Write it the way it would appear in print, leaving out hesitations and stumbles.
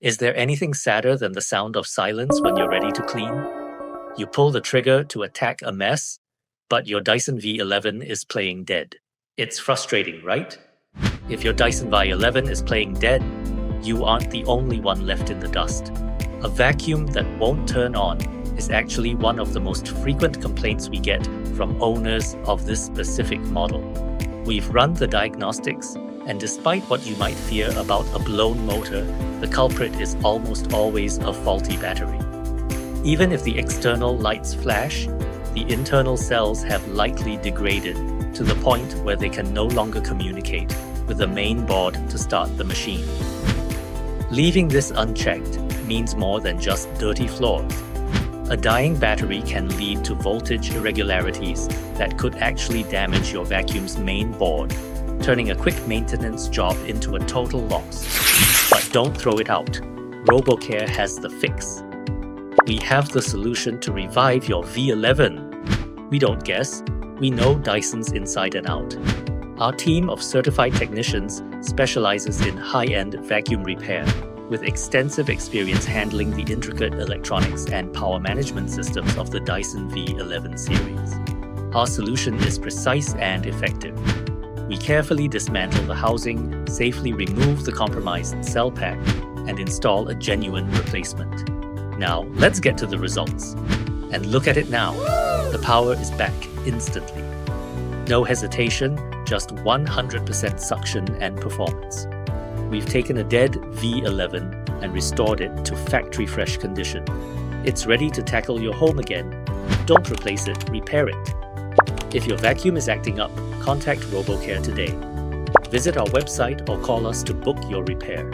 Is there anything sadder than the sound of silence when you're ready to clean? You pull the trigger to attack a mess, but your Dyson V11 is playing dead. It's frustrating, right? If your Dyson V11 is playing dead, you aren't the only one left in the dust. A vacuum that won't turn on is actually one of the most frequent complaints we get from owners of this specific model. We've run the diagnostics, and despite what you might fear about a blown motor, the culprit is almost always a faulty battery. Even if the external lights flash, the internal cells have likely degraded to the point where they can no longer communicate with the main board to start the machine. Leaving this unchecked means more than just dirty floors. A dying battery can lead to voltage irregularities that could actually damage your vacuum's main board, turning a quick maintenance job into a total loss. But don't throw it out. RoboCare has the fix. We have the solution to revive your V11. We don't guess, we know Dysons inside and out. Our team of certified technicians specializes in high-end vacuum repair, with extensive experience handling the intricate electronics and power management systems of the Dyson V11 series. Our solution is precise and effective. We carefully dismantle the housing, safely remove the compromised cell pack, and install a genuine replacement. Now, let's get to the results. And look at it now. The power is back instantly. No hesitation, just 100% suction and performance. We've taken a dead V11 and restored it to factory-fresh condition. It's ready to tackle your home again. Don't replace it, repair it. If your vacuum is acting up, contact RoboCare today. Visit our website or call us to book your repair.